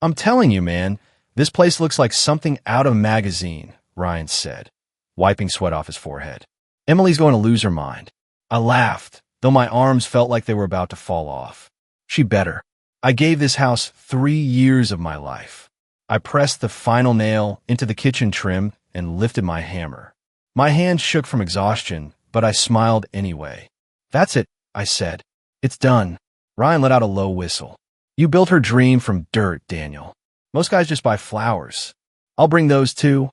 I'm telling you, man, this place looks like something out of a magazine, Ryan said, wiping sweat off his forehead. Emily's going to lose her mind. I laughed, though my arms felt like they were about to fall off. She better. I gave this house 3 years of my life. I pressed the final nail into the kitchen trim and lifted my hammer. My hands shook from exhaustion, but I smiled anyway. That's it, I said. It's done. Ryan let out a low whistle. You built her dream from dirt, Daniel. Most guys just buy flowers. I'll bring those too.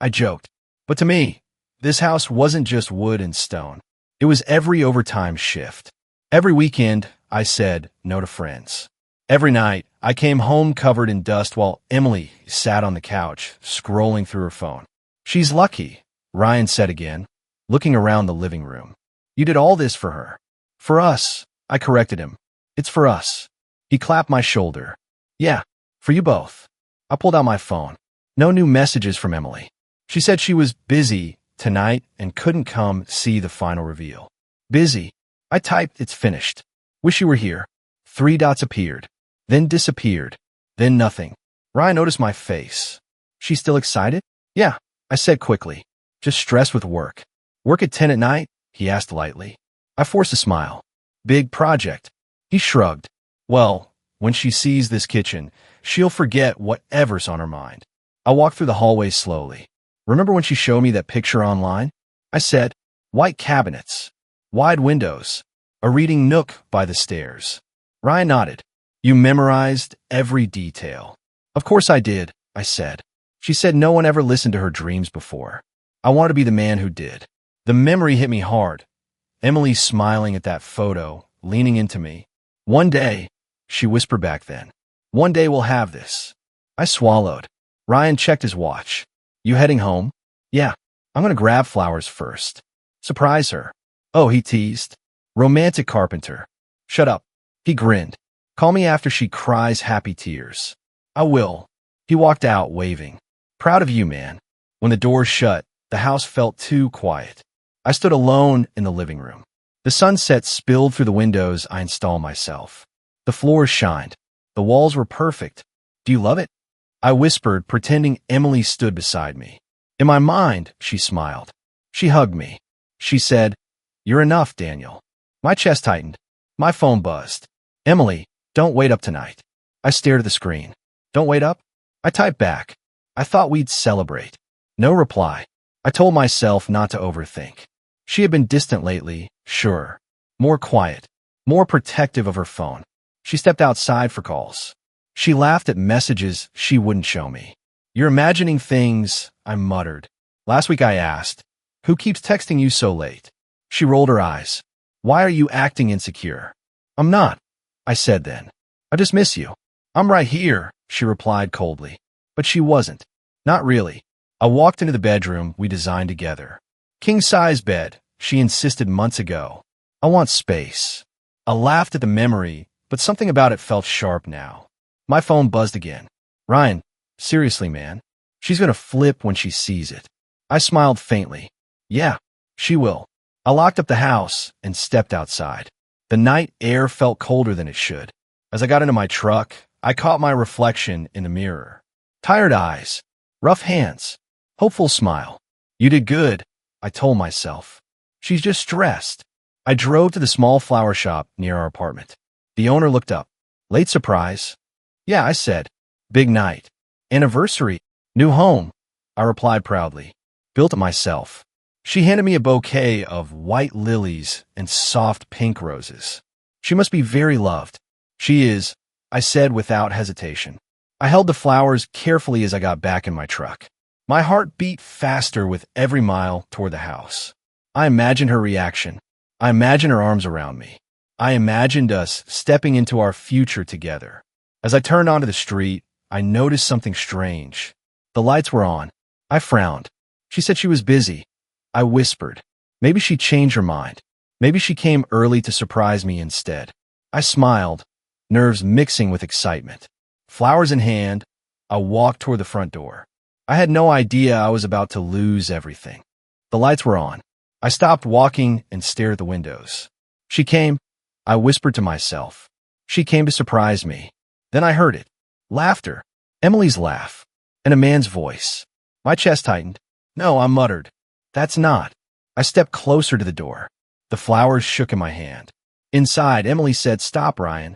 I joked. But to me, this house wasn't just wood and stone. It was every overtime shift. Every weekend, I said no to friends. Every night, I came home covered in dust while Emily sat on the couch, scrolling through her phone. She's lucky, Ryan said again, looking around the living room. You did all this for her. For us, I corrected him. It's for us. He clapped my shoulder. Yeah, for you both. I pulled out my phone. No new messages from Emily. She said she was busy tonight and couldn't come see the final reveal. Busy. I typed, it's finished. Wish you were here. 3 dots appeared, then disappeared, then nothing. Ryan noticed my face. She still excited? Yeah, I said quickly. Just stressed with work. Work at 10 at night? He asked lightly. I forced a smile. Big project. He shrugged. Well, when she sees this kitchen, she'll forget whatever's on her mind. I walked through the hallway slowly. Remember when she showed me that picture online? I said, white cabinets, wide windows, a reading nook by the stairs. Ryan nodded. You memorized every detail. Of course I did, I said. She said no one ever listened to her dreams before. I wanted to be the man who did. The memory hit me hard. Emily smiling at that photo, leaning into me. One day, she whispered back then. One day we'll have this. I swallowed. Ryan checked his watch. You heading home? Yeah, I'm gonna grab flowers first. Surprise her. Oh, he teased. Romantic carpenter. Shut up. He grinned. Call me after she cries happy tears. I will. He walked out, waving. Proud of you, man. When the doors shut, the house felt too quiet. I stood alone in the living room. The sunset spilled through the windows I installed myself. The floors shined. The walls were perfect. Do you love it? I whispered, pretending Emily stood beside me. In my mind, she smiled. She hugged me. She said, You're enough, Daniel. My chest tightened. My phone buzzed. Emily, don't wait up tonight. I stared at the screen. Don't wait up? I typed back. I thought we'd celebrate. No reply. I told myself not to overthink. She had been distant lately, sure. More quiet. More protective of her phone. She stepped outside for calls. She laughed at messages she wouldn't show me. You're imagining things, I muttered. Last week I asked, who keeps texting you so late? She rolled her eyes. Why are you acting insecure? I'm not, I said then. I just miss you. I'm right here, she replied coldly. But she wasn't. Not really. I walked into the bedroom we designed together. King-size bed, she insisted months ago. I want space. I laughed at the memory, but something about it felt sharp now. My phone buzzed again. Ryan, seriously, man. She's gonna flip when she sees it. I smiled faintly. Yeah, she will. I locked up the house and stepped outside. The night air felt colder than it should. As I got into my truck, I caught my reflection in the mirror. Tired eyes, rough hands, hopeful smile. You did good, I told myself. She's just stressed. I drove to the small flower shop near our apartment. The owner looked up. Late surprise? Yeah, I said. Big night. Anniversary. New home. I replied proudly. Built it myself. She handed me a bouquet of white lilies and soft pink roses. She must be very loved. She is, I said without hesitation. I held the flowers carefully as I got back in my truck. My heart beat faster with every mile toward the house. I imagined her reaction. I imagined her arms around me. I imagined us stepping into our future together. As I turned onto the street, I noticed something strange. The lights were on. I frowned. She said she was busy. I whispered. Maybe she changed her mind. Maybe she came early to surprise me instead. I smiled, nerves mixing with excitement. Flowers in hand, I walked toward the front door. I had no idea I was about to lose everything. The lights were on. I stopped walking and stared at the windows. She came, I whispered to myself. She came to surprise me. Then I heard it. Laughter. Emily's laugh. And a man's voice. My chest tightened. No, I muttered. That's not. I stepped closer to the door. The flowers shook in my hand. Inside, Emily said, "Stop, Ryan."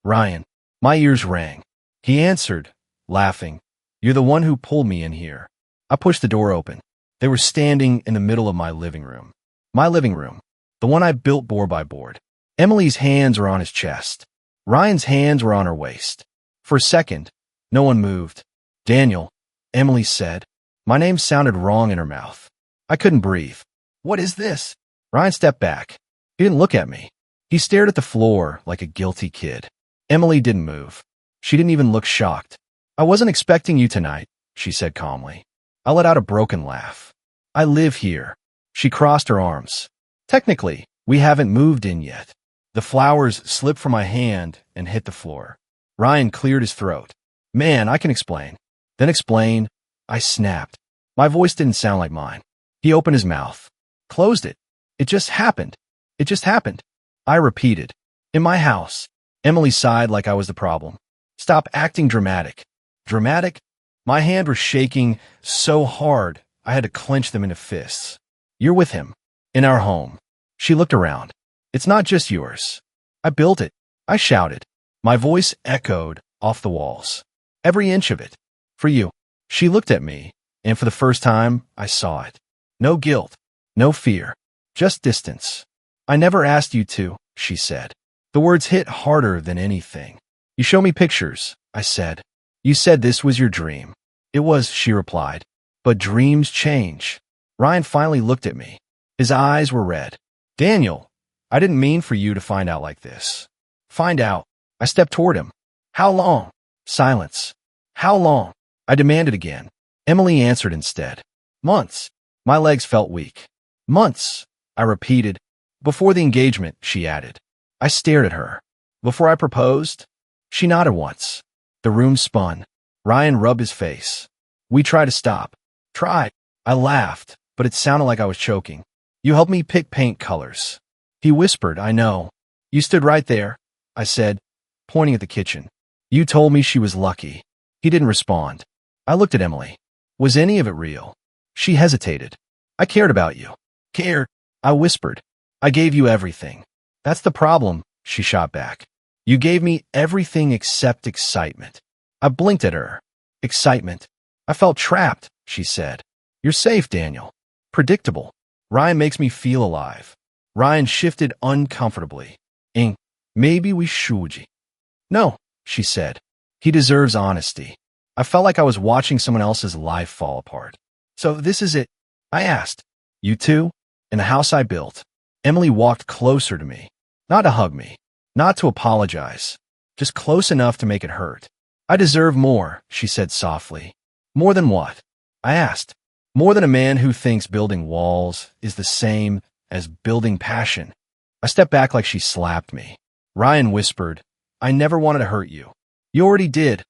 Ryan. My ears rang. He answered, laughing, "You're the one who pulled me in here." I pushed the door open. They were standing in the middle of my living room. My living room. The one I built board by board. Emily's hands were on his chest. Ryan's hands were on her waist. For a second, no one moved. "Daniel," Emily said. My name sounded wrong in her mouth. I couldn't breathe. "What is this?" Ryan stepped back. He didn't look at me. He stared at the floor like a guilty kid. Emily didn't move. She didn't even look shocked. "I wasn't expecting you tonight," she said calmly. I let out a broken laugh. "I live here." She crossed her arms. "Technically, we haven't moved in yet." The flowers slipped from my hand and hit the floor. Ryan cleared his throat. "Man, I can explain." "Then explain." I snapped. My voice didn't sound like mine. He opened his mouth. Closed it. "It just happened. It just happened." I repeated. "In my house." Emily sighed like I was the problem. "Stop acting dramatic." Dramatic? My hands were shaking so hard I had to clench them into fists. "You're with him. In our home." She looked around. "It's not just yours." "I built it," I shouted. My voice echoed off the walls. "Every inch of it. For you." She looked at me, and for the first time, I saw it. No guilt. No fear. Just distance. "I never asked you to," she said. The words hit harder than anything. "You show me pictures," I said. "You said this was your dream." "It was," she replied. "But dreams change." Ryan finally looked at me. His eyes were red. "Daniel, I didn't mean for you to find out like this." "Find out." I stepped toward him. "How long?" Silence. "How long?" I demanded again. Emily answered instead. "Months." My legs felt weak. "Months," I repeated. "Before the engagement," she added. I stared at her. "Before I proposed?" She nodded once. The room spun. Ryan rubbed his face. "We tried to stop." "Tried." I laughed, but it sounded like I was choking. "You helped me pick paint colors." He whispered, "I know." "You stood right there," I said, pointing at the kitchen. "You told me she was lucky." He didn't respond. I looked at Emily. Was any of it real? She hesitated. "I cared about you." "Cared?" I whispered. "I gave you everything." "That's the problem," she shot back. "You gave me everything except excitement." I blinked at her. "Excitement?" "I felt trapped," she said. "You're safe, Daniel." "Predictable." "Ryan makes me feel alive." Ryan shifted uncomfortably. Maybe we should." "No," she said. "He deserves honesty." I felt like I was watching someone else's life fall apart. "So this is it?" I asked. "You two?" "In the house I built." Emily walked closer to me. Not to hug me. Not to apologize. Just close enough to make it hurt. "I deserve more," she said softly. "More than what?" I asked. "More than a man who thinks building walls is the same as building passion." I stepped back like she slapped me. Ryan whispered, "I never wanted to hurt you." "You already did,"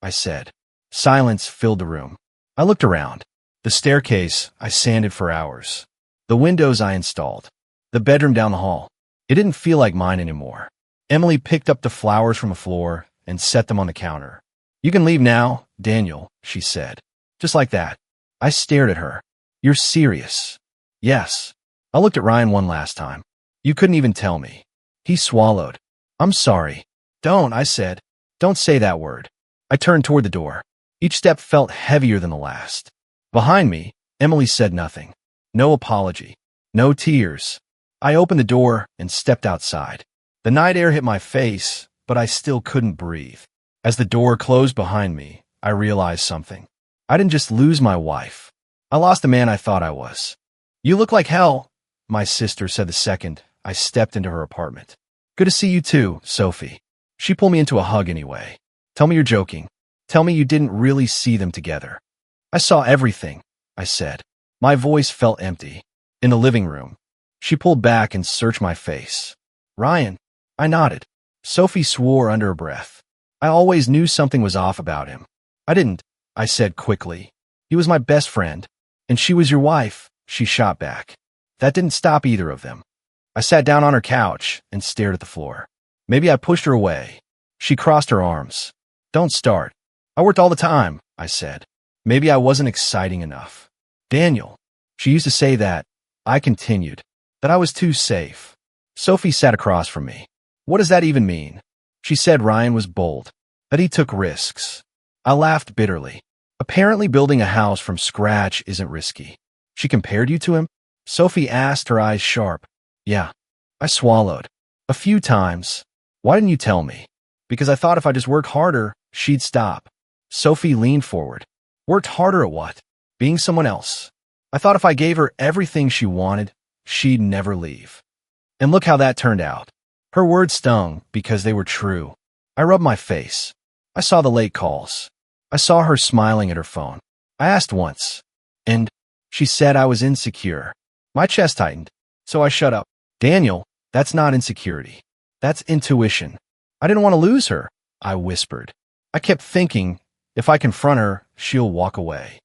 I said. Silence filled the room. I looked around. The staircase I sanded for hours. The windows I installed. The bedroom down the hall. It didn't feel like mine anymore. Emily picked up the flowers from the floor and set them on the counter. "You can leave now, Daniel," she said. Just like that. I stared at her. "You're serious?" "Yes." I looked at Ryan one last time. "You couldn't even tell me." He swallowed. "I'm sorry." "Don't," I said. "Don't say that word." I turned toward the door. Each step felt heavier than the last. Behind me, Emily said nothing. No apology. No tears. I opened the door and stepped outside. The night air hit my face, but I still couldn't breathe. As the door closed behind me, I realized something. I didn't just lose my wife. I lost the man I thought I was. "You look like hell," my sister said the second I stepped into her apartment. "Good to see you too, Sophie." She pulled me into a hug anyway. "Tell me you're joking. Tell me you didn't really see them together." "I saw everything," I said. My voice felt empty. "In the living room." She pulled back and searched my face. "Ryan." I nodded. Sophie swore under her breath. "I always knew something was off about him." "I didn't," I said quickly. "He was my best friend." "And she was your wife," she shot back. That didn't stop either of them. I sat down on her couch and stared at the floor. Maybe I pushed her away. She crossed her arms. Don't start. I worked all the time, I said. Maybe I wasn't exciting enough. Daniel. She used to say that. I continued. That I was too safe. Sophie sat across from me. What does that even mean? She said Ryan was bold. That he took risks. I laughed bitterly. Apparently building a house from scratch isn't risky. She compared you to him? Sophie asked, her eyes sharp. Yeah. I swallowed. A few times. Why didn't you tell me? Because I thought if I just worked harder, she'd stop. Sophie leaned forward. Worked harder at what? Being someone else. I thought if I gave her everything she wanted, she'd never leave. And look how that turned out. Her words stung because they were true. I rubbed my face. I saw the late calls. I saw her smiling at her phone. I asked once. And she said I was insecure. My chest tightened, so I shut up. Daniel, that's not insecurity. That's intuition. I didn't want to lose her, I whispered. I kept thinking, if I confront her, she'll walk away.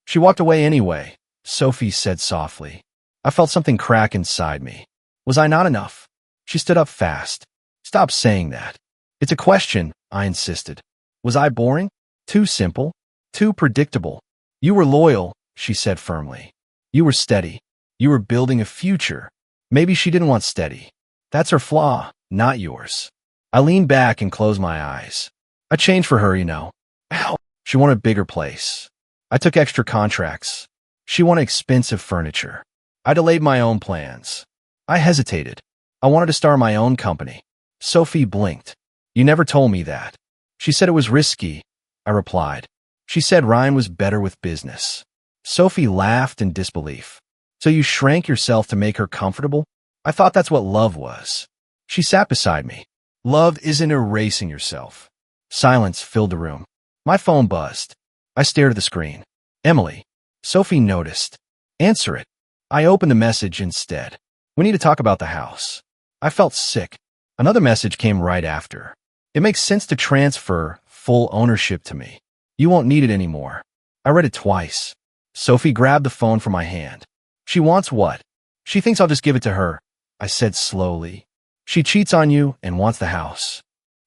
She walked away anyway, Sophie said softly. I felt something crack inside me. Was I not enough? She stood up fast. Stop saying that. It's a question, I insisted. Was I boring? Too simple? Too predictable? You were loyal, she said firmly. You were steady. You were building a future. Maybe she didn't want steady. That's her flaw, not yours. I leaned back and closed my eyes. I changed for her, you know. Ow. She wanted a bigger place. I took extra contracts. She wanted expensive furniture. I delayed my own plans. I hesitated. I wanted to start my own company. Sophie blinked. You never told me that. She said it was risky, I replied. She said Ryan was better with business. Sophie laughed in disbelief. So you shrank yourself to make her comfortable? I thought that's what love was. She sat beside me. Love isn't erasing yourself. Silence filled the room. My phone buzzed. I stared at the screen. Emily. Sophie noticed. Answer it. I opened the message instead. We need to talk about the house. I felt sick. Another message came right after. It makes sense to transfer full ownership to me. You won't need it anymore. I read it twice. Sophie grabbed the phone from my hand. She wants what? She thinks I'll just give it to her, I said slowly. She cheats on you and wants the house.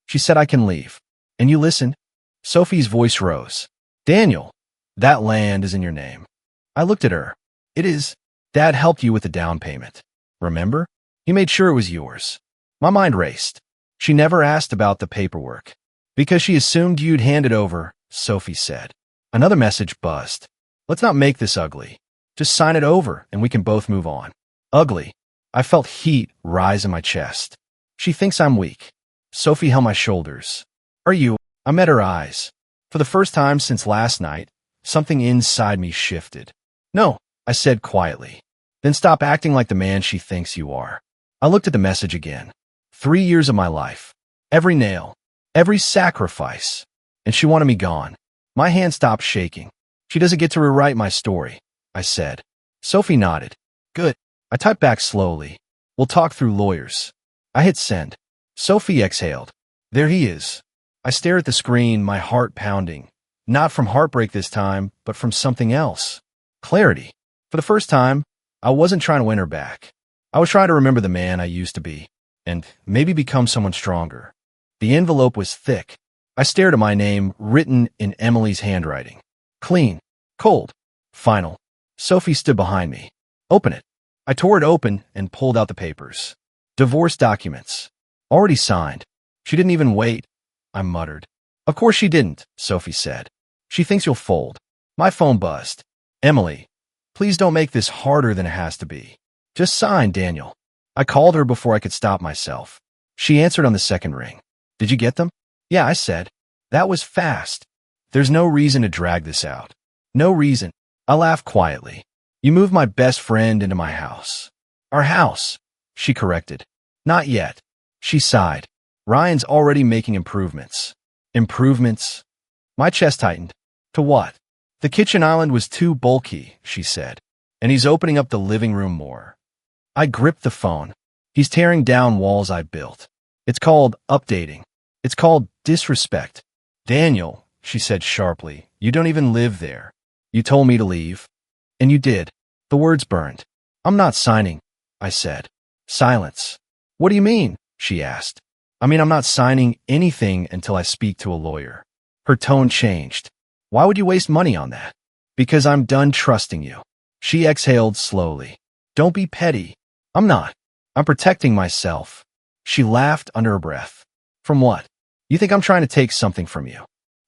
She said I can leave. And you listened? Sophie's voice rose. Daniel, that land is in your name. I looked at her. It is. Dad helped you with the down payment. Remember? He made sure it was yours. My mind raced. She never asked about the paperwork. Because she assumed you'd hand it over, Sophie said. Another message buzzed. Let's not make this ugly. Just sign it over and we can both move on. Ugly. I felt heat rise in my chest. She thinks I'm weak. Sophie held my shoulders. Are you? I met her eyes. For the first time since last night, something inside me shifted. No, I said quietly. Then stop acting like the man she thinks you are. I looked at the message again. 3 years of my life. Every nail. Every sacrifice. And she wanted me gone. My hand stopped shaking. She doesn't get to rewrite my story, I said. Sophie nodded. Good. I typed back slowly. We'll talk through lawyers. I hit send. Sophie exhaled. There he is. I stare at the screen, my heart pounding. Not from heartbreak this time, but from something else. Clarity. For the first time, I wasn't trying to win her back. I was trying to remember the man I used to be, and maybe become someone stronger. The envelope was thick. I stared at my name, written in Emily's handwriting. Clean. Cold. Final. Sophie stood behind me. Open it. I tore it open and pulled out the papers. Divorce documents. Already signed. She didn't even wait, I muttered. Of course she didn't, Sophie said. She thinks you'll fold. My phone buzzed. Emily, please don't make this harder than it has to be. Just sign, Daniel. I called her before I could stop myself. She answered on the second ring. Did you get them? Yeah, I said. That was fast. There's no reason to drag this out. No reason. I laughed quietly. You moved my best friend into my house. Our house, she corrected. Not yet. She sighed. Ryan's already making improvements. Improvements? My chest tightened. To what? The kitchen island was too bulky, she said. And he's opening up the living room more. I gripped the phone. He's tearing down walls I built. It's called updating. It's called disrespect. Daniel, she said sharply, you don't even live there. You told me to leave. And you did. The words burned. I'm not signing, I said. Silence. What do you mean? She asked. I mean, I'm not signing anything until I speak to a lawyer. Her tone changed. Why would you waste money on that? Because I'm done trusting you. She exhaled slowly. Don't be petty. I'm not. I'm protecting myself. She laughed under her breath. From what? You think I'm trying to take something from you?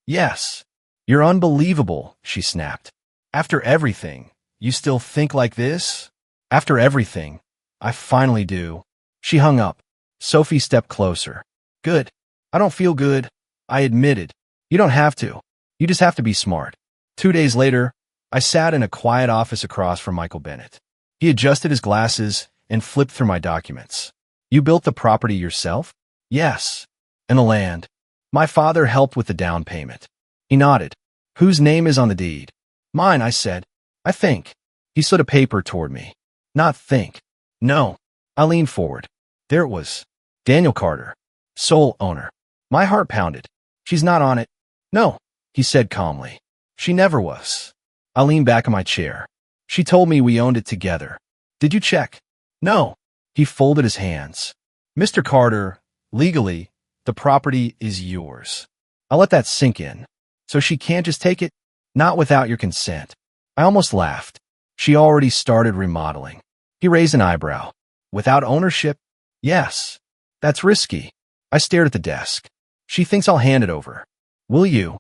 Yes. You're unbelievable, she snapped. After everything, you still think like this? After everything, I finally do. She hung up. Sophie stepped closer. Good. I don't feel good. I admitted. You don't have to. You just have to be smart. 2 days later, I sat in a quiet office across from Michael Bennett. He adjusted his glasses and flipped through my documents. You built the property yourself? Yes. And the land. My father helped with the down payment. He nodded. Whose name is on the deed? Mine, I said. I think. He slid a paper toward me. Not think. No. I leaned forward. There it was. Daniel Carter. Sole owner. My heart pounded. She's not on it. No, he said calmly. She never was. I leaned back in my chair. She told me we owned it together. Did you check? No. He folded his hands. Mr. Carter, legally, the property is yours. I'll let that sink in. So she can't just take it? Not without your consent. I almost laughed. She already started remodeling. He raised an eyebrow. Without ownership? Yes. That's risky. I stared at the desk. She thinks I'll hand it over. Will you?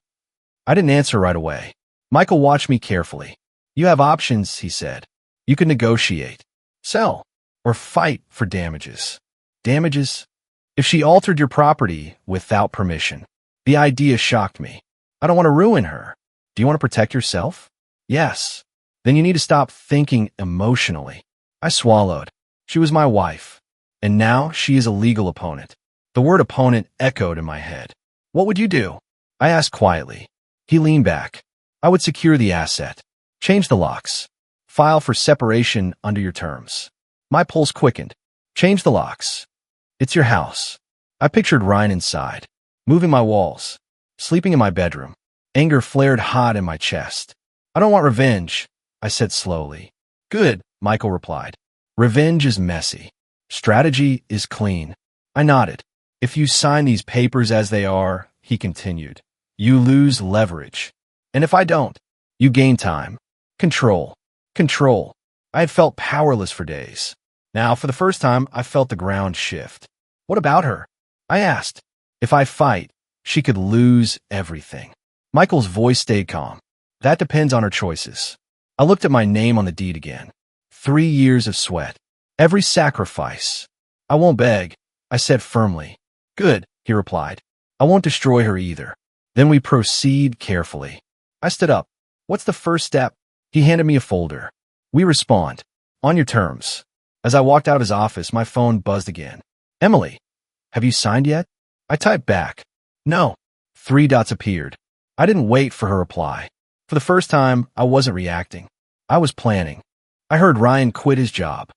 I didn't answer right away. Michael watched me carefully. You have options, he said. You can negotiate, sell, or fight for damages. Damages? If she altered your property without permission. The idea shocked me. I don't want to ruin her. Do you want to protect yourself? Yes. Then you need to stop thinking emotionally. I swallowed. She was my wife. And now she is a legal opponent. The word opponent echoed in my head. What would you do? I asked quietly. He leaned back. I would secure the asset. Change the locks. File for separation under your terms. My pulse quickened. Change the locks. It's your house. I pictured Ryan inside, moving my walls, sleeping in my bedroom. Anger flared hot in my chest. I don't want revenge, I said slowly. Good, Michael replied. Revenge is messy. Strategy is clean. I nodded. If you sign these papers as they are, he continued, you lose leverage. And if I don't, you gain time. Control. Control. I had felt powerless for days. Now, for the first time, I felt the ground shift. What about her? I asked. If I fight, she could lose everything. Michael's voice stayed calm. That depends on her choices. I looked at my name on the deed again. 3 years of sweat. Every sacrifice. I won't beg, I said firmly. Good, he replied. I won't destroy her either. Then we proceed carefully. I stood up. What's the first step? He handed me a folder. We respond. On your terms. As I walked out of his office, my phone buzzed again. Emily, have you signed yet? I typed back. No. 3 dots appeared. I didn't wait for her reply. For the first time, I wasn't reacting. I was planning. I heard Ryan quit his job.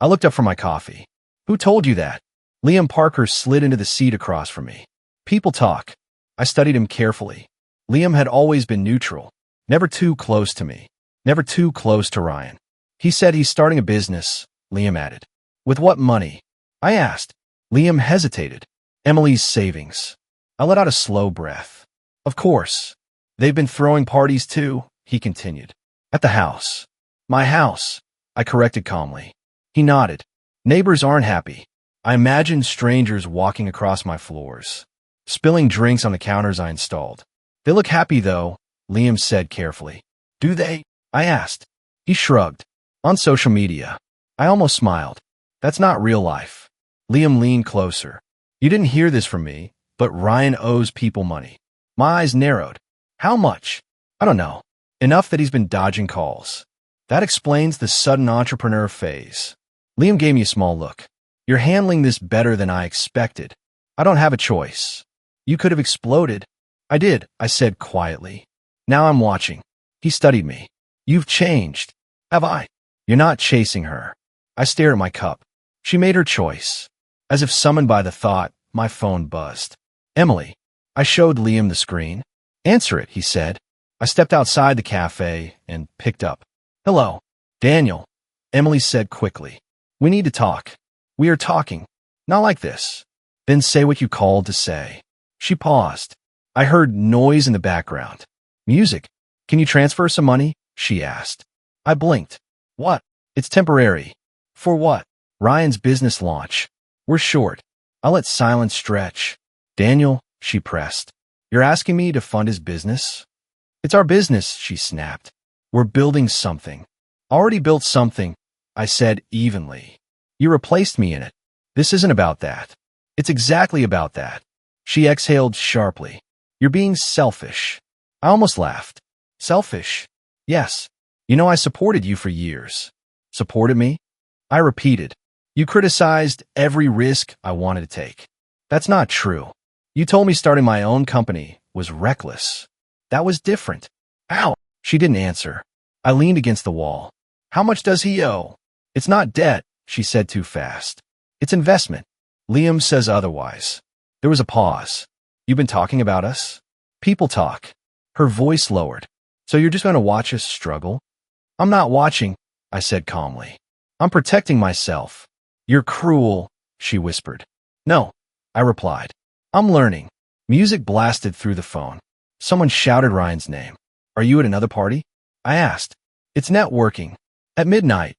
I looked up for my coffee. Who told you that? Liam Parker slid into the seat across from me. People talk. I studied him carefully. Liam had always been neutral. Never too close to me. Never too close to Ryan. He said he's starting a business, Liam added. With what money? I asked. Liam hesitated. Emily's savings. I let out a slow breath. Of course. They've been throwing parties too, he continued. At the house. My house, I corrected calmly. He nodded. Neighbors aren't happy. I imagined strangers walking across my floors, spilling drinks on the counters I installed. They look happy though, Liam said carefully. Do they? I asked. He shrugged. On social media. I almost smiled. That's not real life. Liam leaned closer. You didn't hear this from me, but Ryan owes people money. My eyes narrowed. How much? I don't know. Enough that he's been dodging calls. That explains the sudden entrepreneur phase. Liam gave me a small look. You're handling this better than I expected. I don't have a choice. You could have exploded. I did, I said quietly. Now I'm watching. He studied me. You've changed. Have I? You're not chasing her. I stared at my cup. She made her choice. As if summoned by the thought, my phone buzzed. Emily. I showed Liam the screen. Answer it, he said. I stepped outside the cafe and picked up. Hello. Daniel. Emily said quickly. We need to talk. We are talking. Not like this. Then say what you called to say. She paused. I heard noise in the background. Music. Can you transfer some money? She asked. I blinked. What? It's temporary. For what? Ryan's business launch. We're short. I'll let silence stretch. Daniel, she pressed. You're asking me to fund his business? It's our business, she snapped. We're building something. Already built something, I said evenly. You replaced me in it. This isn't about that. It's exactly about that. She exhaled sharply. You're being selfish. I almost laughed. Selfish? Yes. You know I supported you for years. Supported me? I repeated. You criticized every risk I wanted to take. That's not true. You told me starting my own company was reckless. That was different. Ow! She didn't answer. I leaned against the wall. How much does he owe? It's not debt, she said too fast. It's investment. Liam says otherwise. There was a pause. You've been talking about us? People talk. Her voice lowered. So you're just going to watch us struggle? I'm not watching, I said calmly. I'm protecting myself. You're cruel, she whispered. No, I replied. I'm learning. Music blasted through the phone. Someone shouted Ryan's name. Are you at another party? I asked. It's networking. At midnight.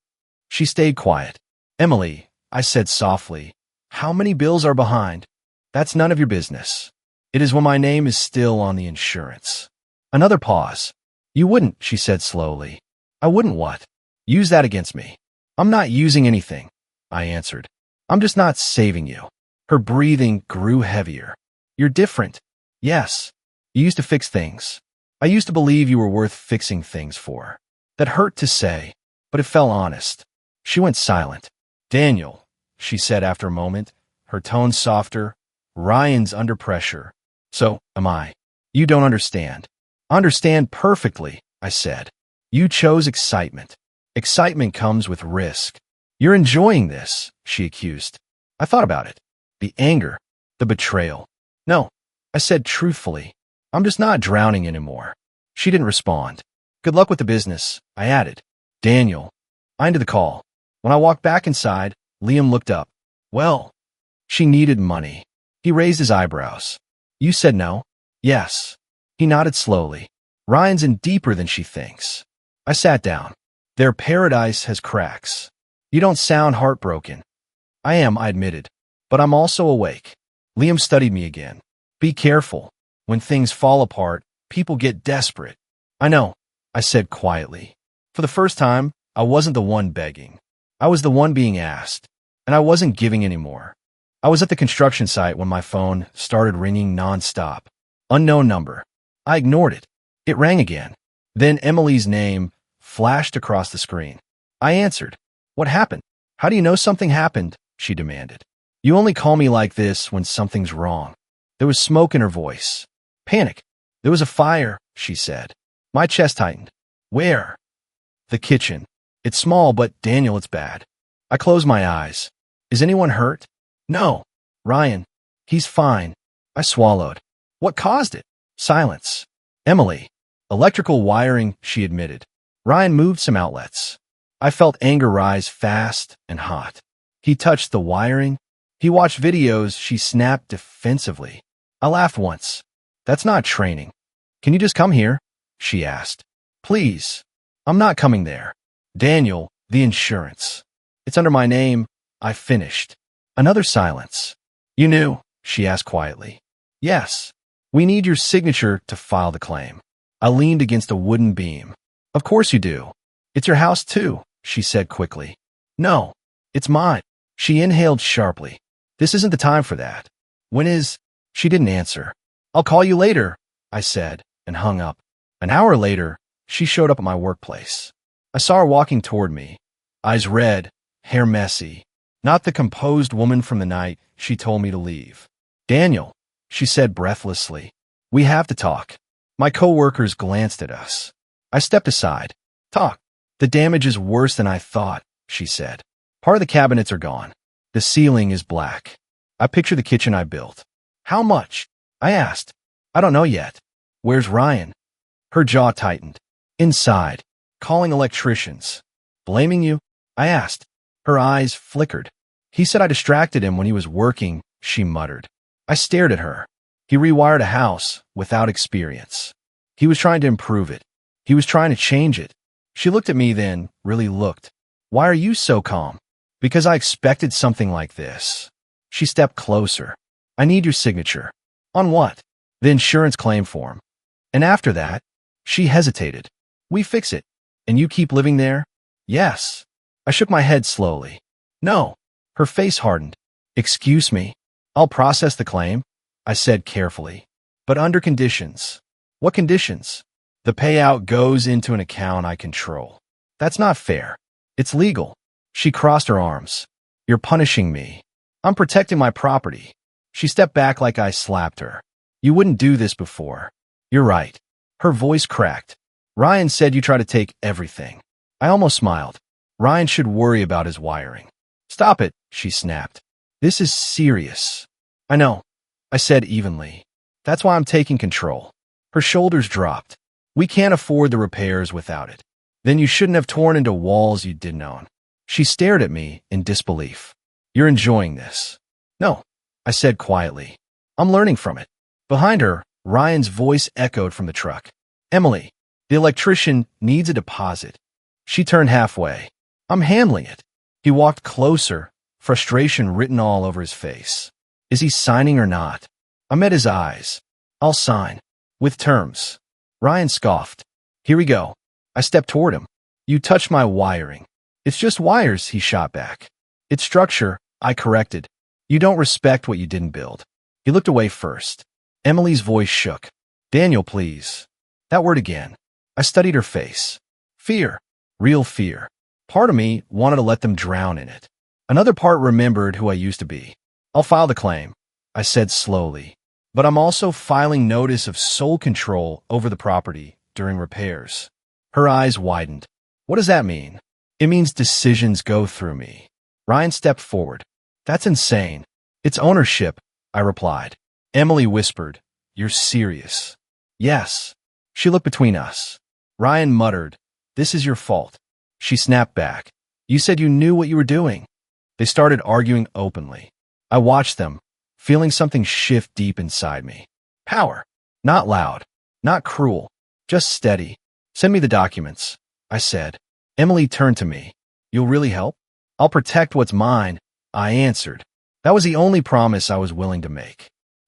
She stayed quiet. Emily, I said softly, how many bills are behind? That's none of your business. It is when my name is still on the insurance. Another pause. You wouldn't, she said slowly. I wouldn't what? Use that against me. I'm not using anything, I answered. I'm just not saving you. Her breathing grew heavier. You're different. Yes. You used to fix things. I used to believe you were worth fixing things for. That hurt to say, but it felt honest. She went silent. Daniel, she said after a moment, her tone softer. Ryan's under pressure. So am I. You don't understand. Understand perfectly, I said. You chose excitement. Excitement comes with risk. You're enjoying this, she accused. I thought about it. The anger, the betrayal. No, I said truthfully. I'm just not drowning anymore. She didn't respond. Good luck with the business, I added. Daniel. I ended the call. When I walked back inside, Liam looked up. Well, she needed money. He raised his eyebrows. You said no? Yes. He nodded slowly. Ryan's in deeper than she thinks. I sat down. Their paradise has cracks. You don't sound heartbroken. I am, I admitted. But I'm also awake. Liam studied me again. Be careful. When things fall apart, people get desperate. I know, I said quietly. For the first time, I wasn't the one begging. I was the one being asked. And I wasn't giving anymore. I was at the construction site when my phone started ringing nonstop. Unknown number. I ignored it. It rang again. Then Emily's name flashed across the screen. I answered. What happened? How do you know something happened? She demanded. You only call me like this when something's wrong. There was smoke in her voice. Panic. There was a fire, she said. My chest tightened. Where? The kitchen. It's small, but Daniel, it's bad. I closed my eyes. Is anyone hurt? No. Ryan. He's fine. I swallowed. What caused it? Silence. Emily. Electrical wiring, she admitted. Ryan moved some outlets. I felt anger rise fast and hot. He touched the wiring. He watched videos, she snapped defensively. I laughed once. That's not training. Can you just come here? She asked. Please. I'm not coming there. Daniel, the insurance. It's under my name. I finished. Another silence. You knew? She asked quietly. Yes. We need your signature to file the claim. I leaned against a wooden beam. Of course you do. It's your house too, she said quickly. No, it's mine. She inhaled sharply. This isn't the time for that. When is? She didn't answer. I'll call you later, I said, and hung up. An hour later, she showed up at my workplace. I saw her walking toward me, eyes red, hair messy. Not the composed woman from the night she told me to leave. Daniel, she said breathlessly, we have to talk. My coworkers glanced at us. I stepped aside. Talk. The damage is worse than I thought, she said. Part of the cabinets are gone. The ceiling is black. I picture the kitchen I built. How much? I asked. I don't know yet. Where's Ryan? Her jaw tightened. Inside. Calling electricians. Blaming you? I asked. Her eyes flickered. He said I distracted him when he was working, she muttered. I stared at her. He rewired a house without experience. He was trying to improve it. He was trying to change it. She looked at me then, really looked. Why are you so calm? Because I expected something like this. She stepped closer. I need your signature. On what? The insurance claim form. And after that, she hesitated. We fix it. And you keep living there? Yes. I shook my head slowly. No. Her face hardened. Excuse me. I'll process the claim, I said carefully. But under conditions. What conditions? The payout goes into an account I control. That's not fair. It's legal. She crossed her arms. You're punishing me. I'm protecting my property. She stepped back like I slapped her. You wouldn't do this before. You're right. Her voice cracked. Ryan said you try to take everything. I almost smiled. Ryan should worry about his wiring. Stop it, she snapped. This is serious. I know, I said evenly. That's why I'm taking control. Her shoulders dropped. We can't afford the repairs without it. Then you shouldn't have torn into walls you didn't own. She stared at me in disbelief. You're enjoying this. No, I said quietly. I'm learning from it. Behind her, Ryan's voice echoed from the truck. Emily, the electrician needs a deposit. She turned halfway. I'm handling it. He walked closer, frustration written all over his face. Is he signing or not? I met his eyes. I'll sign. With terms. Ryan scoffed. Here we go. I stepped toward him. You touched my wiring. It's just wires, he shot back. It's structure, I corrected. You don't respect what you didn't build. He looked away first. Emily's voice shook. Daniel, please. That word again. I studied her face. Fear. Real fear. Part of me wanted to let them drown in it. Another part remembered who I used to be. I'll file the claim, I said slowly. But I'm also filing notice of sole control over the property during repairs. Her eyes widened. What does that mean? It means decisions go through me. Ryan stepped forward. That's insane. It's ownership, I replied. Emily whispered. You're serious. Yes. She looked between us. Ryan muttered. This is your fault. She snapped back. You said you knew what you were doing. They started arguing openly. I watched them, feeling something shift deep inside me. Power. Not loud. Not cruel. Just steady. Send me the documents, I said. Emily turned to me. You'll really help? I'll protect what's mine, I answered. That was the only promise I was willing to make.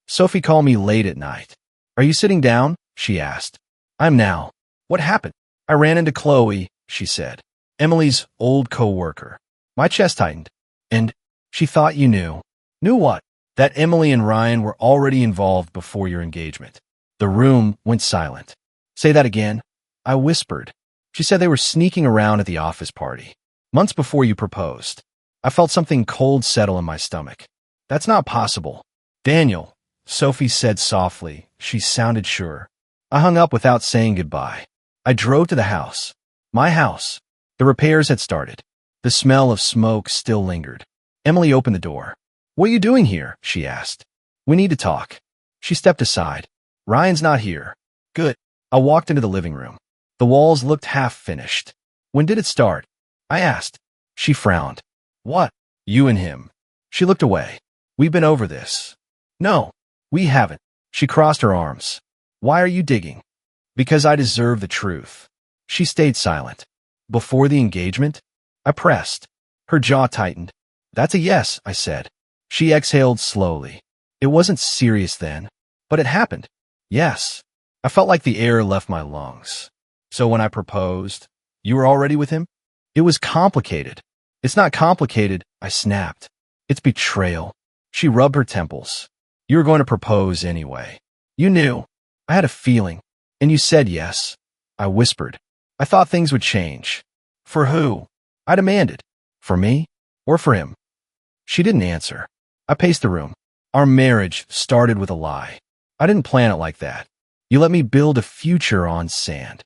Sophie called me late at night. Are you sitting down? She asked. I'm now. What happened? I ran into Chloe, she said. Emily's old co-worker. My chest tightened. And she thought you knew. Knew what? That Emily and Ryan were already involved before your engagement. The room went silent. Say that again, I whispered. She said they were sneaking around at the office party. Months before you proposed. I felt something cold settle in my stomach. That's not possible. Daniel, Sophie said softly. She sounded sure. I hung up without saying goodbye. I drove to the house. My house. The repairs had started. The smell of smoke still lingered. Emily opened the door. What are you doing here? She asked. We need to talk. She stepped aside. Ryan's not here. Good. I walked into the living room. The walls looked half-finished. When did it start? I asked. She frowned. What? You and him. She looked away. We've been over this. No, we haven't. She crossed her arms. Why are you digging? Because I deserve the truth. She stayed silent. Before the engagement? I pressed. Her jaw tightened. That's a yes, I said. She exhaled slowly. It wasn't serious then, but it happened. Yes. I felt like the air left my lungs. So when I proposed, you were already with him? It was complicated. It's not complicated, I snapped. It's betrayal. She rubbed her temples. You were going to propose anyway. You knew. I had a feeling. And you said yes. I whispered. I thought things would change. For who? I demanded. For me? Or for him? She didn't answer. I paced the room. Our marriage started with a lie. I didn't plan it like that. You let me build a future on sand.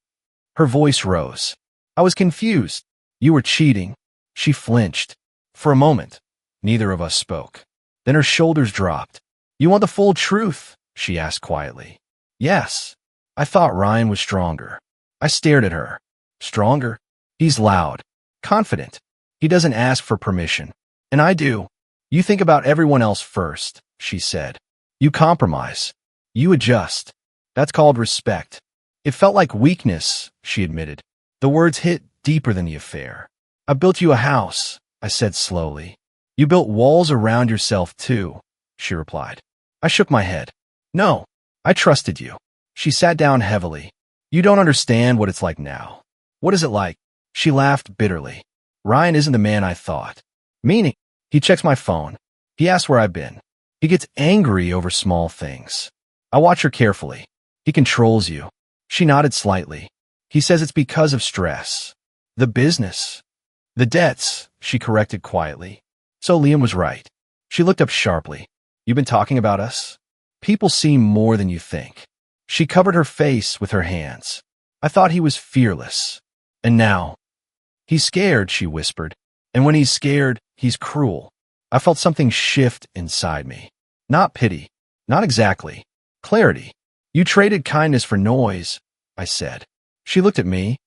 Her voice rose. I was confused. You were cheating. She flinched. For a moment, neither of us spoke. Then her shoulders dropped. You want the full truth? She asked quietly. Yes. I thought Ryan was stronger. I stared at her. Stronger? He's loud. Confident. He doesn't ask for permission. And I do. You think about everyone else first, she said. You compromise. You adjust. That's called respect. It felt like weakness, she admitted. The words hit deeper than the affair. I built you a house, I said slowly. You built walls around yourself too, she replied. I shook my head. No, I trusted you. She sat down heavily. You don't understand what it's like now. What is it like? She laughed bitterly. Ryan isn't the man I thought. Meaning, he checks my phone. He asks where I've been. He gets angry over small things. I watch her carefully. He controls you. She nodded slightly. He says it's because of stress. The business. The debts, she corrected quietly. So Liam was right. She looked up sharply. You've been talking about us? People see more than you think. She covered her face with her hands. I thought he was fearless. And now? He's scared, she whispered. And when he's scared, he's cruel. I felt something shift inside me. Not pity. Not exactly. Clarity. You traded kindness for noise, I said. She looked at me,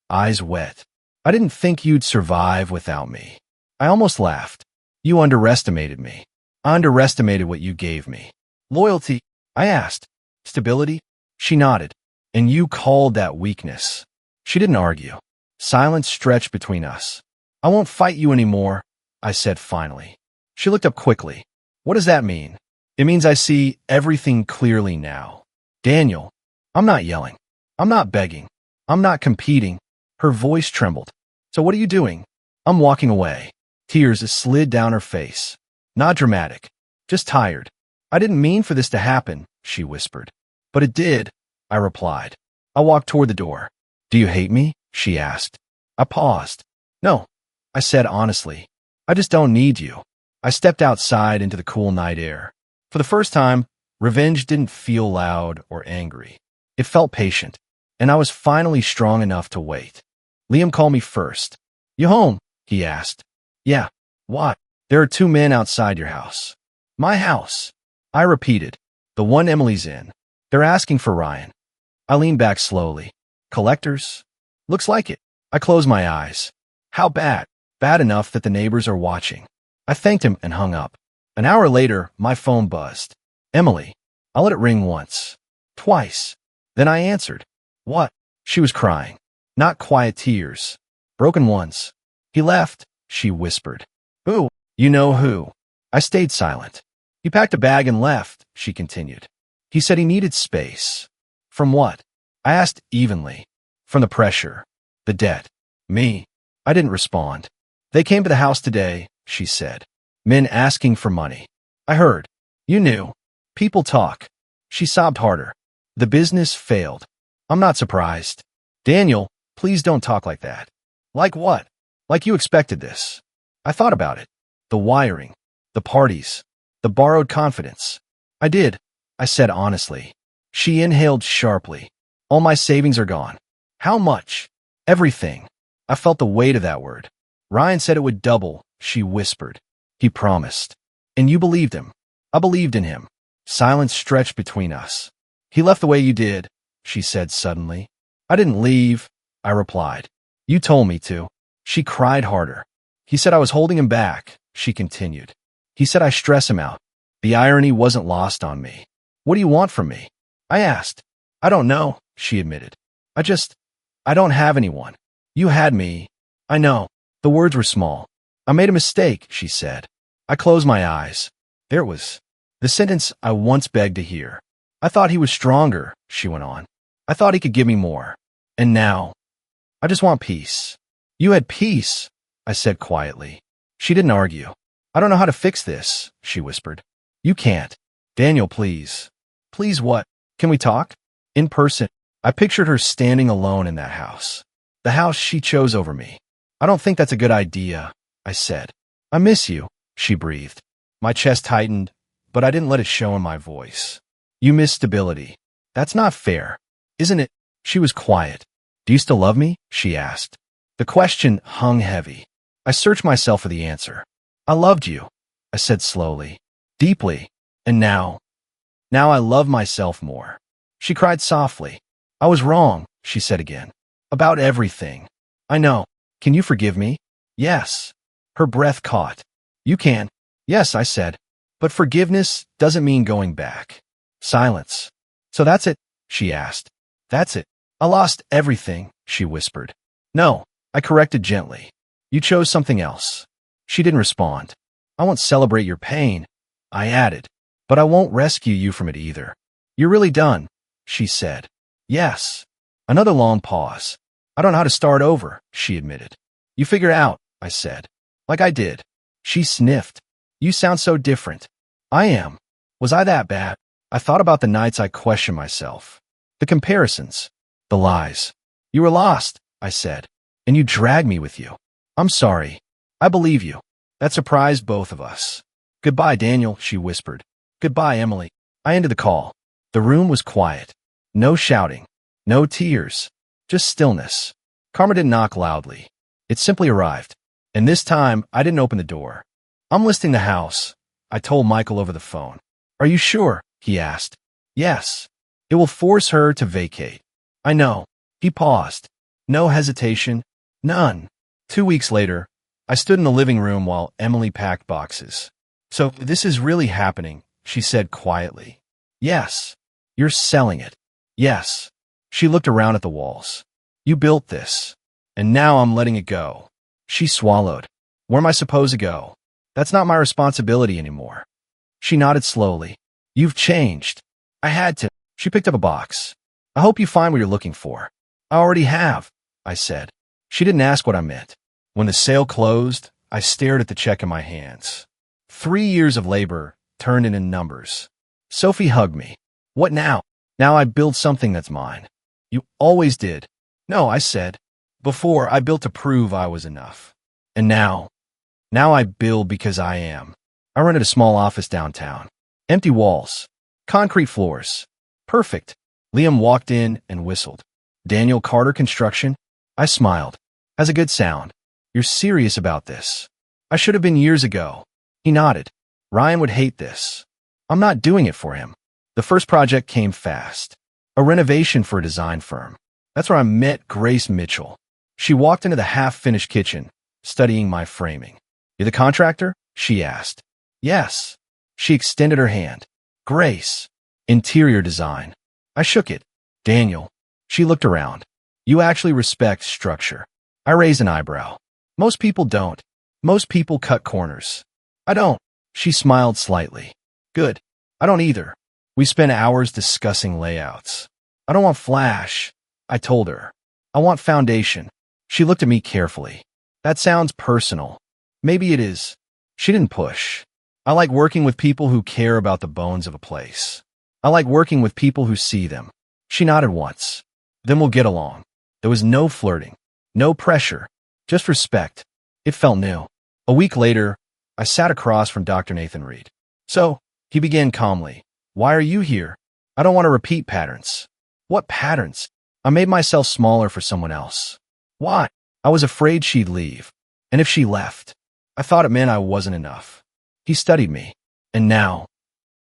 eyes wet. I didn't think you'd survive without me. I almost laughed. You underestimated me. I underestimated what you gave me. Loyalty, I asked. Stability? She nodded. And you called that weakness. She didn't argue. Silence stretched between us. I won't fight you anymore, I said finally. She looked up quickly. What does that mean? It means I see everything clearly now. Daniel, I'm not yelling. I'm not begging. I'm not competing. Her voice trembled. So what are you doing? I'm walking away. Tears slid down her face. Not dramatic. Just tired. I didn't mean for this to happen, she whispered. But it did, I replied. I walked toward the door. Do you hate me? She asked. I paused. No, I said honestly. I just don't need you. I stepped outside into the cool night air. For the first time, revenge didn't feel loud or angry. It felt patient, and I was finally strong enough to wait. Liam called me first. You home? He asked. Yeah. Why? There are two men outside your house. My house. I repeated. The one Emily's in. They're asking for Ryan. I leaned back slowly. Collectors? Looks like it. I closed my eyes. How bad? Bad enough that the neighbors are watching. I thanked him and hung up. An hour later, my phone buzzed. Emily. I let it ring once. Twice. Then I answered. What? She was crying. Not quiet tears. Broken ones. He left, she whispered. Who? You know who. I stayed silent. He packed a bag and left, she continued. He said he needed space. From what? I asked evenly. From the pressure. The debt. Me. I didn't respond. They came to the house today, she said. Men asking for money. I heard. You knew. People talk. She sobbed harder. The business failed. I'm not surprised. Daniel, please don't talk like that. Like what? Like you expected this. I thought about it. The wiring. The parties. The borrowed confidence. I did, I said honestly. She inhaled sharply. All my savings are gone. How much? Everything. I felt the weight of that word. Ryan said it would double, she whispered. He promised. And you believed him. I believed in him. Silence stretched between us. He left the way you did, she said suddenly. I didn't leave, I replied. You told me to. She cried harder. He said I was holding him back, she continued. He said I stress him out. The irony wasn't lost on me. What do you want from me? I asked. I don't know, she admitted. I don't have anyone. You had me. I know. The words were small. I made a mistake, she said. I closed my eyes. There it was. The sentence I once begged to hear. I thought he was stronger, she went on. I thought he could give me more. And now, I just want peace. You had peace, I said quietly. She didn't argue. I don't know how to fix this, she whispered. You can't. Daniel, please. Please what? Can we talk? In person. I pictured her standing alone in that house. The house she chose over me. I don't think that's a good idea, I said. I miss you, she breathed. My chest tightened, but I didn't let it show in my voice. You miss stability. That's not fair, isn't it? She was quiet. Do you still love me? She asked. The question hung heavy. I searched myself for the answer. I loved you, I said slowly, deeply, and now I love myself more. She cried softly. I was wrong, she said again. About everything. I know. Can you forgive me? Yes. Her breath caught. You can. Yes, I said. But forgiveness doesn't mean going back. Silence. So that's it? She asked. That's it. I lost everything, she whispered. No, I corrected gently. You chose something else. She didn't respond. I won't celebrate your pain, I added, but I won't rescue you from it either. You're really done, she said. Yes. Another long pause. I don't know how to start over, she admitted. You figure it out, I said. Like I did. She sniffed. You sound so different. I am. Was I that bad? I thought about the nights I questioned myself. The comparisons. The lies. You were lost, I said, and you dragged me with you. I'm sorry. I believe you. That surprised both of us. Goodbye, Daniel, she whispered. Goodbye, Emily. I ended the call. The room was quiet. No shouting. No tears. Just stillness. Karma didn't knock loudly. It simply arrived. And this time, I didn't open the door. I'm listing the house, I told Michael over the phone. Are you sure? He asked. Yes. It will force her to vacate. I know. He paused. No hesitation. None. 2 weeks later, I stood in the living room while Emily packed boxes. So this is really happening, she said quietly. Yes. You're selling it. Yes. She looked around at the walls. You built this. And now I'm letting it go. She swallowed. Where am I supposed to go? That's not my responsibility anymore. She nodded slowly. You've changed. I had to. She picked up a box. I hope you find what you're looking for. I already have, I said. She didn't ask what I meant. When the sale closed, I stared at the check in my hands. 3 years of labor turned into numbers. Sophie hugged me. What now? Now I build something that's mine. You always did. No, I said. Before, I built to prove I was enough. And now I build because I am. I rented a small office downtown. Empty walls. Concrete floors. Perfect. Liam walked in and whistled. Daniel Carter Construction? I smiled. Has a good sound. You're serious about this. I should have been years ago. He nodded. Ryan would hate this. I'm not doing it for him. The first project came fast. A renovation for a design firm. That's where I met Grace Mitchell. She walked into the half-finished kitchen, studying my framing. You're the contractor? She asked. Yes. She extended her hand. Grace. Interior design. I shook it. Daniel. She looked around. You actually respect structure. I raised an eyebrow. Most people don't. Most people cut corners. I don't. She smiled slightly. Good. I don't either. We spent hours discussing layouts. I don't want flash, I told her. I want foundation. She looked at me carefully. That sounds personal. Maybe it is. She didn't push. I like working with people who care about the bones of a place. I like working with people who see them. She nodded once. Then we'll get along. There was no flirting. No pressure. Just respect. It felt new. A week later, I sat across from Dr. Nathan Reed. So, he began calmly. Why are you here? I don't want to repeat patterns. What patterns? I made myself smaller for someone else. Why? I was afraid she'd leave. And if she left, I thought it meant I wasn't enough. He studied me. And now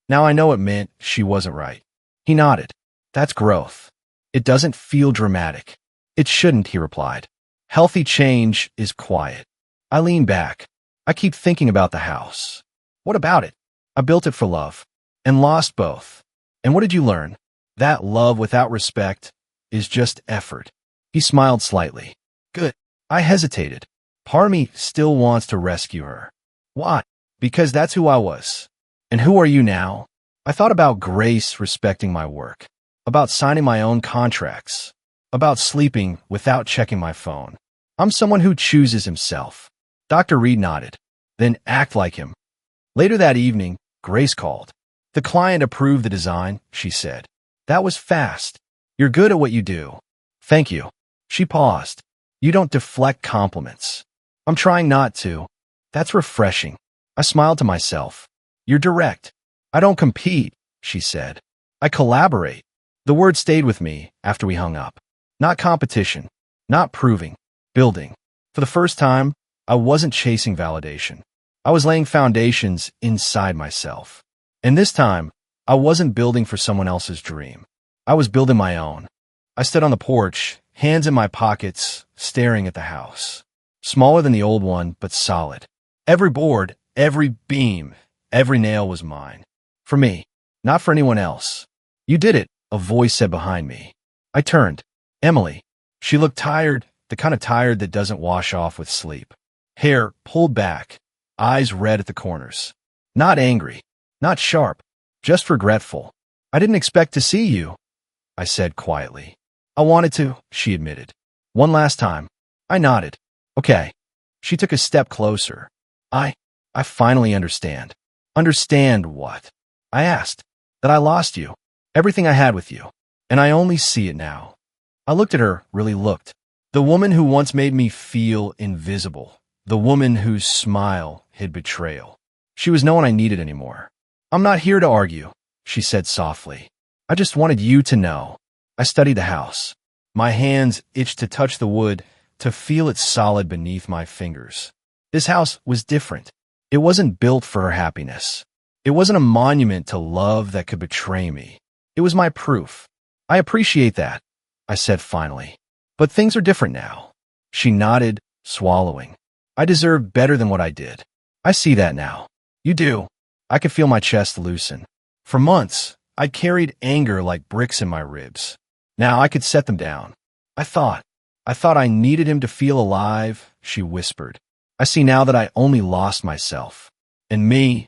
I know it meant she wasn't right. He nodded. That's growth. It doesn't feel dramatic. It shouldn't, he replied. Healthy change is quiet. I lean back. I keep thinking about the house. What about it? I built it for love. And lost both. And what did you learn? That love without respect is just effort. He smiled slightly. Good. I hesitated. Part of me still wants to rescue her. Why? Because that's who I was. And who are you now? I thought about Grace respecting my work. About signing my own contracts. About sleeping without checking my phone. I'm someone who chooses himself. Dr. Reed nodded. Then act like him. Later that evening, Grace called. The client approved the design, she said. That was fast. You're good at what you do. Thank you. She paused. You don't deflect compliments. I'm trying not to. That's refreshing. I smiled to myself. You're direct. I don't compete, she said. I collaborate. The word stayed with me after we hung up. Not competition. Not proving. Building. For the first time, I wasn't chasing validation. I was laying foundations inside myself. And this time, I wasn't building for someone else's dream. I was building my own. I stood on the porch, hands in my pockets, staring at the house. Smaller than the old one, but solid. Every board, every beam, every nail was mine. For me, not for anyone else. You did it, a voice said behind me. I turned. Emily. She looked tired, the kind of tired that doesn't wash off with sleep. Hair pulled back, eyes red at the corners. Not angry, not sharp, just regretful. I didn't expect to see you, I said quietly. I wanted to, she admitted. One last time. I nodded. Okay. She took a step closer. I finally understand. Understand what? I asked. That I lost you. Everything I had with you. And I only see it now. I looked at her, really looked. The woman who once made me feel invisible. The woman whose smile hid betrayal. She was no one I needed anymore. I'm not here to argue, she said softly. I just wanted you to know. I studied the house. My hands itched to touch the wood, to feel it solid beneath my fingers. This house was different. It wasn't built for her happiness. It wasn't a monument to love that could betray me. It was my proof. I appreciate that, I said finally. But things are different now. She nodded, swallowing. I deserve better than what I did. I see that now. You do. I could feel my chest loosen. For months, I'd carried anger like bricks in my ribs. Now I could set them down. I thought I needed him to feel alive, she whispered. I see now that I only lost myself. And me,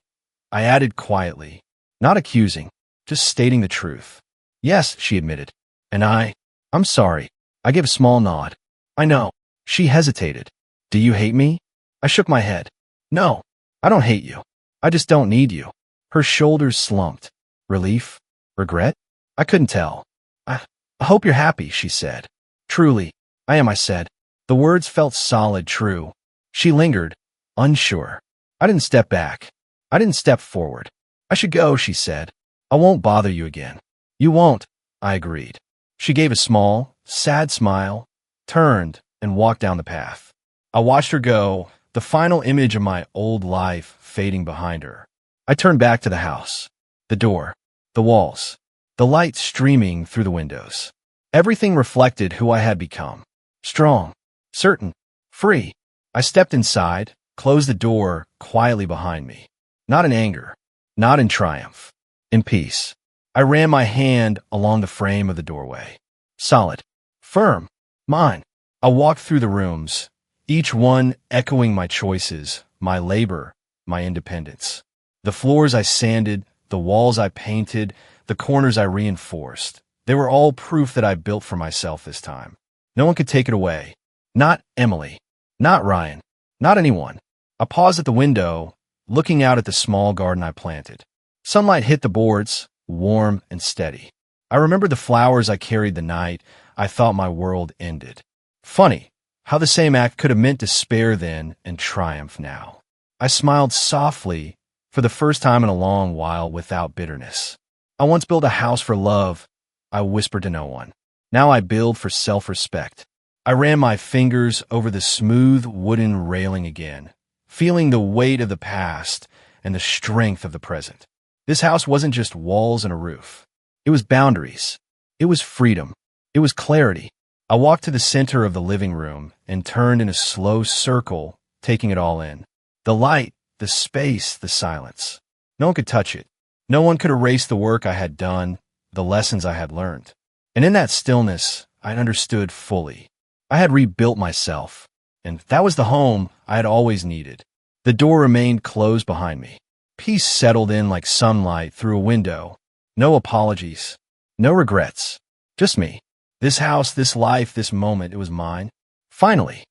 I added quietly, not accusing, just stating the truth. Yes, she admitted. And I'm sorry. I gave a small nod. I know. She hesitated. Do you hate me? I shook my head. No, I don't hate you. I just don't need you. Her shoulders slumped. Relief? Regret? I couldn't tell. I hope you're happy, she said. Truly, I am, I said. The words felt solid, true. She lingered, unsure. I didn't step back. I didn't step forward. I should go, she said. I won't bother you again. You won't, I agreed. She gave a small, sad smile, turned, and walked down the path. I watched her go, the final image of my old life fading behind her. I turned back to the house. The door, the walls, the light streaming through the windows. Everything reflected who I had become. Strong, certain, free. I stepped inside, closed the door quietly behind me. Not in anger, not in triumph, in peace. I ran my hand along the frame of the doorway. Solid, firm, mine. I walked through the rooms, each one echoing my choices, my labor, my independence. The floors I sanded, the walls I painted, the corners I reinforced. They were all proof that I built for myself this time. No one could take it away. Not Emily. Not Ryan. Not anyone. I paused at the window, looking out at the small garden I planted. Sunlight hit the boards, warm and steady. I remembered the flowers I carried the night I thought my world ended. Funny, how the same act could have meant despair then and triumph now. I smiled softly for the first time in a long while without bitterness. I once built a house for love, I whispered to no one. Now I build for self-respect. I ran my fingers over the smooth wooden railing again, feeling the weight of the past and the strength of the present. This house wasn't just walls and a roof. It was boundaries. It was freedom. It was clarity. I walked to the center of the living room and turned in a slow circle, taking it all in. The light, the space, the silence. No one could touch it. No one could erase the work I had done, the lessons I had learned. And in that stillness, I understood fully. I had rebuilt myself, and that was the home I had always needed. The door remained closed behind me. Peace settled in like sunlight through a window. No apologies. No regrets. Just me. This house, this life, this moment, it was mine. Finally.